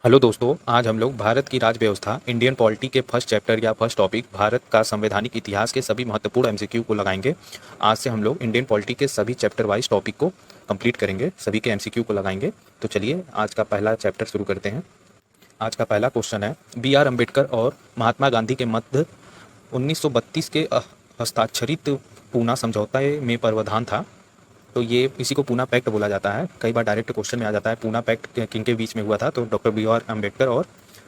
Hello दोस्तों, आज हम लोग भारत की राज्य व्यवस्था इंडियन पॉलिटी के फर्स्ट चैप्टर या फर्स्ट टॉपिक भारत का संवैधानिक इतिहास के सभी महत्वपूर्ण एमसीक्यू को लगाएंगे। आज से हम लोग इंडियन पॉलिटी के सभी चैप्टर वाइज टॉपिक को कंप्लीट करेंगे, सभी के एमसीक्यू को लगाएंगे। तो चलिए आज का पहला चैप्टर शुरू करते हैं। आज का पहला क्वेश्चन है, बी आर अम्बेडकर और महात्मा गांधी के मध्य 1932 के हस्ताक्षरित पूना समझौता में प्रावधान था। तो ये इसी को पूना पैक्ट बोला जाता है। कई बार डायरेक्ट क्वेश्चन में आ जाता है पूना पैक्ट किन के बीच में हुआ था, तो डॉक्टर बी आर अम्बेडकर और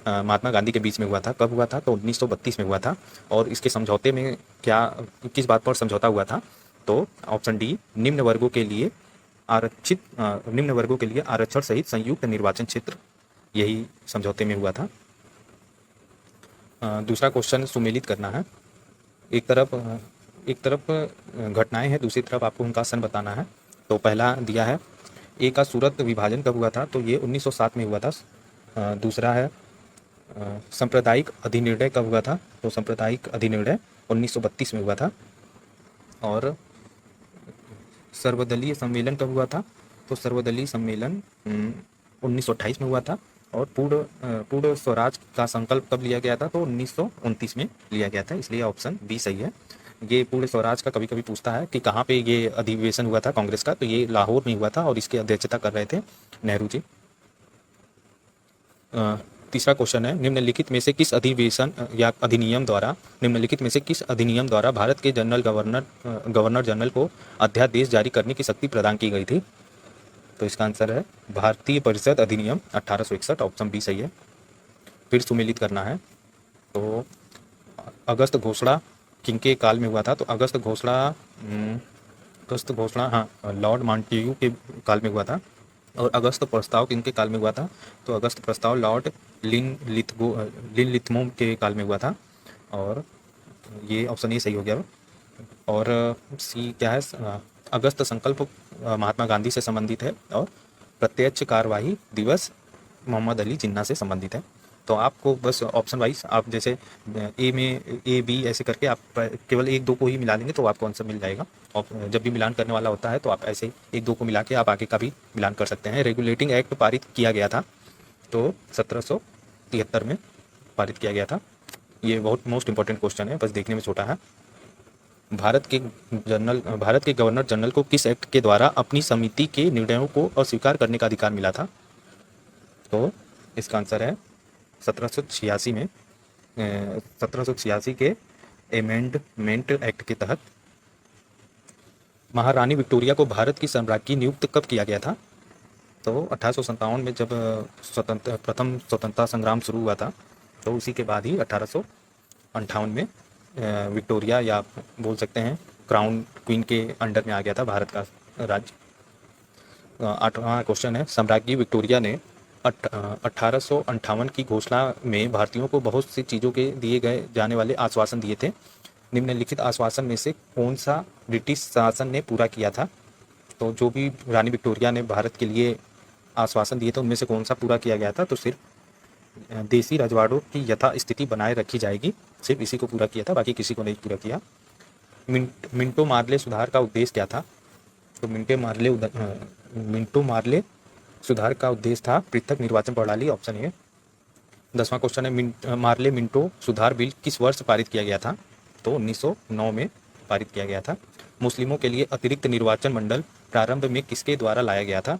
महात्मा गांधी के बीच में हुआ था। कब हुआ था? तो 1932 में हुआ था। और इसके समझौते में क्या, किस बात पर समझौता हुआ था? तो ऑप्शन डी, निम्न वर्गों के लिए आरक्षण सहित संयुक्त निर्वाचन क्षेत्र, यही समझौते में हुआ था। दूसरा क्वेश्चन सुमेलित करना है। एक तरफ घटनाएं हैं, दूसरी तरफ आपको उनका सन बताना है। तो पहला दिया है, ए का सूरत विभाजन कब हुआ था? तो ये 1907 में हुआ था। दूसरा है, सांप्रदायिक अधिनिर्णय कब हुआ था? तो सांप्रदायिक अधिनिर्णय 1932 में हुआ था। और सर्वदलीय सम्मेलन कब हुआ था? तो सर्वदलीय सम्मेलन 1928 में हुआ था। और पूर्ण स्वराज का संकल्प कब लिया गया था? तो 1929 में लिया गया था, इसलिए ऑप्शन बी सही है। ये पूर्ण स्वराज का कभी कभी पूछता है कि कहाँ पे ये अधिवेशन हुआ था कांग्रेस का, तो ये लाहौर में हुआ था और इसकी अध्यक्षता कर रहे थे नेहरू जी। तीसरा क्वेश्चन है, निम्नलिखित में से किस अधिनियम द्वारा भारत के गवर्नर जनरल को अध्यादेश जारी करने की शक्ति प्रदान की गई थी? तो इसका आंसर है भारतीय परिषद अधिनियम 1861, ऑप्शन बी सही है। फिर सुमेलित करना है। तो अगस्त घोषणा किनके काल में हुआ था? तो अगस्त घोषणा हाँ, लॉर्ड मांटेग्यू के काल में हुआ था। और अगस्त प्रस्ताव किनके काल में हुआ था? तो अगस्त प्रस्ताव लॉर्ड लिथमो के काल में हुआ था। और ये ऑप्शन ए सही हो गया। और सी क्या है? अगस्त संकल्प महात्मा गांधी से संबंधित है। और प्रत्यक्ष कार्यवाही दिवस मोहम्मद अली जिन्ना से संबंधित है। तो आपको बस ऑप्शन वाइज आप जैसे ए में ए बी ऐसे करके आप केवल एक दो को ही मिला लेंगे तो आपको आंसर मिल जाएगा। और जब भी मिलान करने वाला होता है तो आप ऐसे एक दो को मिला के आप आगे का भी मिलान कर सकते हैं। रेगुलेटिंग एक्ट पारित किया गया था, तो 1773 में पारित किया गया था। ये बहुत मोस्ट इंपॉर्टेंट क्वेश्चन है, बस देखने में छोटा है। भारत के गवर्नर जनरल को किस एक्ट के द्वारा अपनी समिति के निर्णयों को अस्वीकार करने का अधिकार मिला था? तो इसका आंसर है 1786 में 1786 के अमेंडमेंट एक्ट के तहत। महारानी विक्टोरिया को भारत की सम्राज्ञी नियुक्त कब किया गया था? तो 1857 में जब प्रथम स्वतंत्रता संग्राम शुरू हुआ था, तो उसी के बाद ही 1858 में विक्टोरिया, या आप बोल सकते हैं क्राउन क्वीन के अंडर में आ गया था भारत का राज्य। आठवां क्वेश्चन है, सम्राज्ञी विक्टोरिया ने 1858 की घोषणा में भारतीयों को बहुत सी चीज़ों के दिए गए जाने वाले आश्वासन दिए थे। निम्नलिखित आश्वासन में से कौन सा ब्रिटिश शासन ने पूरा किया था? तो जो भी रानी विक्टोरिया ने भारत के लिए आश्वासन दिए थे उनमें से कौन सा पूरा किया गया था? तो सिर्फ देसी रजवाड़ों की यथास्थिति बनाए रखी जाएगी, सिर्फ इसी को पूरा किया था, बाकी किसी को नहीं पूरा किया। मिंटो मार्ले सुधार का उद्देश्य क्या था? तो मिंटो मार्ले सुधार का उद्देश्य था पृथक निर्वाचन प्रणाली, ऑप्शन ए। 10वां क्वेश्चन है, मार्ले मिंटो सुधार बिल किस वर्ष पारित किया गया था? तो 1909 में पारित किया गया था। मुस्लिमों के लिए अतिरिक्त निर्वाचन मंडल प्रारंभ में किसके द्वारा लाया गया था?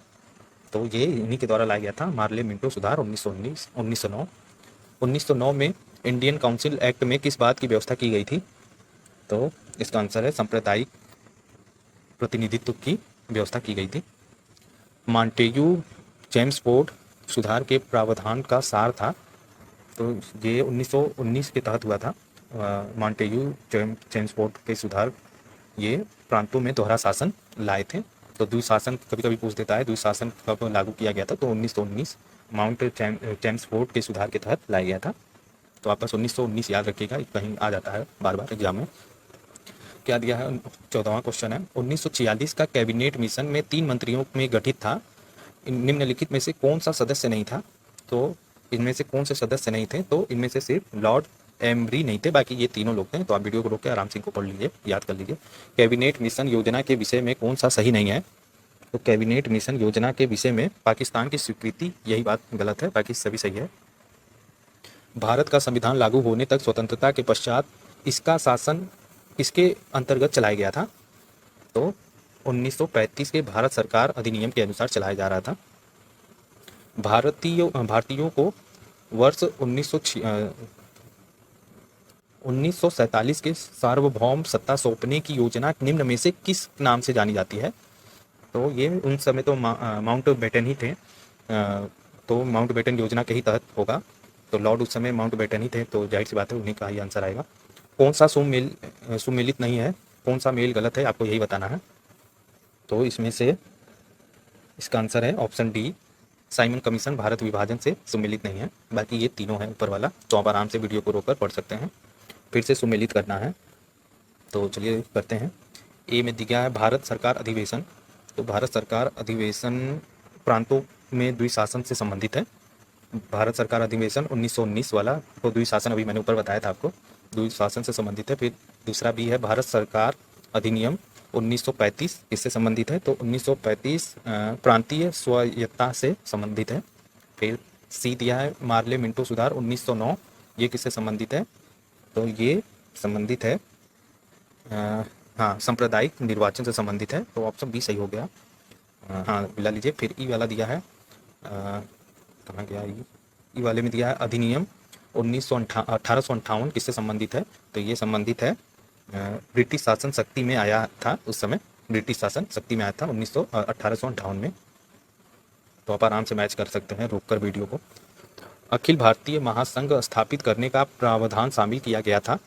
तो ये इन्हीं के द्वारा लाया गया था, मार्ले मिंटो सुधार 1909। 1909 में इंडियन काउंसिल एक्ट में किस बात की व्यवस्था की गई थी? तो इसका आंसर है सांप्रदायिक प्रतिनिधित्व की व्यवस्था की गई थी। मॉन्टेग्यू चेम्सफोर्ड सुधार के प्रावधान का सार था, तो ये 1919 के तहत हुआ था। मॉन्टेग्यू चेम्सफोर्ड के सुधार ये प्रांतों में दोहरा शासन लाए थे। तो द्विशासन कभी कभी पूछ देता है, द्विशासन कब लागू किया गया था? तो 1919 माउंट चेम्सफोर्ड के सुधार के तहत लाया गया था। तो आप बस 1919 याद रखिएगा, कहीं आ जाता है बार बार एग्जाम में। क्या दिया है? 14वां क्वेश्चन है, 1946 का कैबिनेट मिशन में 3 मंत्रियों में गठित था, निम्नलिखित में से कौन सा सदस्य नहीं था? तो इनमें से कौन से सदस्य नहीं थे? तो इनमें से सिर्फ लॉर्ड एमरी नहीं थे, बाकी ये तीनों लोग थे। तो आप वीडियो को रोक के आराम से इनको पढ़ लीजिए, याद कर लीजिए। कैबिनेट मिशन योजना के विषय में कौन सा सही नहीं है? तो कैबिनेट मिशन योजना के विषय में पाकिस्तान की स्वीकृति, यही बात गलत है, बाकी सभी सही है। भारत का संविधान लागू होने तक स्वतंत्रता के पश्चात इसका शासन किसके अंतर्गत चलाया गया था? तो 1935 के भारत सरकार अधिनियम के अनुसार चलाया जा रहा था। भारतीयों को वर्ष 1947 के सार्वभौम सत्ता सौंपने की योजना निम्न में से किस नाम से जानी जाती है? तो ये उन समय तो माउंट बेटन ही थे, तो माउंट बेटन योजना के ही तहत होगा। तो लॉर्ड उस समय माउंट बेटन ही थे, तो जाहिर सी बात है उन्हीं का ही आंसर आएगा। कौन सा सुमेलित नहीं है, कौन सा मेल गलत है, आपको यही बताना है। तो इसमें से इसका आंसर है option D, Simon commission Bharat विभाजन से सुमेलित नहीं है। बाकी ये तीनों है ऊपर वाला, तो आप आराम से वीडियो को रोककर पढ़ सकते हैं। फिर से सुमेलित करना है, तो चलिए करते हैं। ए में दिया है भारत सरकार अधिवेशन। तो भारत सरकार अधिवेशन प्रांतों में द्विशासन से संबंधित है। भारत सरकार अधिवेशन 1919 वाला, तो द्विशासन अभी मैंने ऊपर बताया था आपको, द्विशासन से संबंधित है। फिर दूसरा भी है भारत सरकार अधिनियम 1935, इससे संबंधित है। तो 1935 प्रांतीय स्वायत्तता से संबंधित है। फिर सी दिया है मार्ले मिंटो सुधार 1909, ये किससे संबंधित है? तो ये संबंधित है हाँ, सांप्रदायिक निर्वाचन से संबंधित है। तो ऑप्शन बी सही हो गया। हाँ मिला लीजिए। फिर ई वाला दिया है, कहाँ गया ई वाले में दिया है अधिनियम 1858 किससे संबंधित है? तो ये संबंधित है ब्रिटिश शासन शक्ति में आया था, उस समय ब्रिटिश शासन शक्ति में आया था 1858 में। तो आप आराम से मैच कर सकते हैं रोककर वीडियो को। अखिल भारतीय महासंघ स्थापित करने का प्रावधान शामिल किया गया था।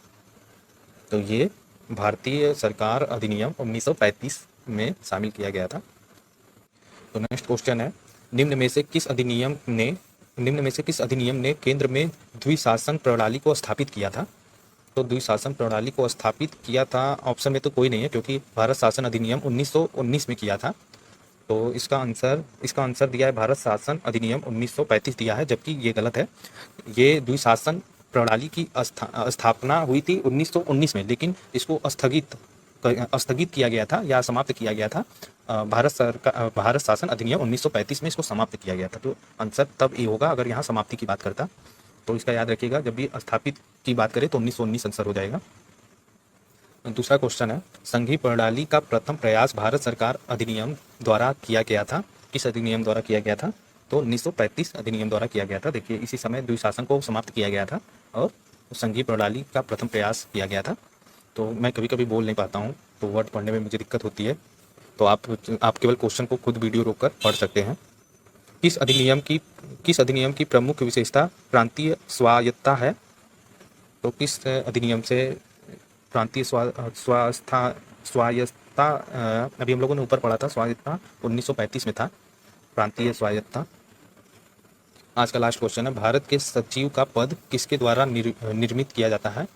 तो ये भारतीय सरकार अधिनियम 1935 में शामिल किया गया था। तो नेक्स्ट क्वेश्चन है, निम्न में से किस अधिनियम ने केंद्र में द्विशासन प्रणाली को स्थापित किया था? तो द्विशासन प्रणाली को स्थापित किया था, ऑप्शन में तो कोई नहीं है, क्योंकि भारत शासन अधिनियम 1919 में किया था। तो इसका आंसर दिया है भारत शासन अधिनियम 1935 दिया है, जबकि ये गलत है। ये द्विशासन प्रणाली की स्थापना हुई थी 1919 में, लेकिन इसको स्थगित किया गया था या समाप्त किया गया था भारत शासन अधिनियम 1935 में इसको समाप्त किया गया था। तो आंसर तब ये होगा अगर यहाँ समाप्ति की बात करता। तो इसका याद रखिएगा, जब भी स्थापित की बात करें तो 1919 आंसर हो जाएगा। दूसरा क्वेश्चन है, संघीय प्रणाली का प्रथम प्रयास भारत सरकार अधिनियम द्वारा किया गया था। किस अधिनियम द्वारा किया गया था? तो 1935 अधिनियम द्वारा किया गया था। देखिए इसी समय द्विशासन को समाप्त किया गया था और संघीय प्रणाली का प्रथम प्रयास किया गया था। तो मैं कभी कभी बोल नहीं पाता हूँ, तो वर्ड पढ़ने में मुझे दिक्कत होती है, तो आप केवल क्वेश्चन को खुद वीडियो रोककर पढ़ सकते हैं। किस अधिनियम की प्रमुख विशेषता प्रांतीय स्वायत्तता है? तो किस अधिनियम से प्रांतीय स्वायत्तता अभी हम लोगों ने ऊपर पढ़ा था, स्वायत्तता 1935 में था, प्रांतीय स्वायत्तता। आज का लास्ट क्वेश्चन है, भारत के सचिव का पद किसके द्वारा निर्मित किया जाता है?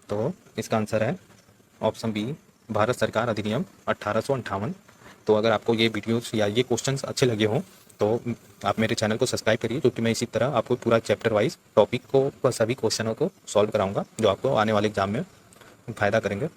तो इसका आंसर है ऑप्शन बी, भारत सरकार अधिनियम 1858। तो अगर आपको ये वीडियोस या ये क्वेश्चंस अच्छे लगे हों तो आप मेरे चैनल को सब्सक्राइब करिए, क्योंकि मैं इसी तरह आपको पूरा चैप्टर वाइज टॉपिक को, सभी क्वेश्चनों को सॉल्व कराऊंगा, जो आपको आने वाले एग्जाम में फ़ायदा करेंगे।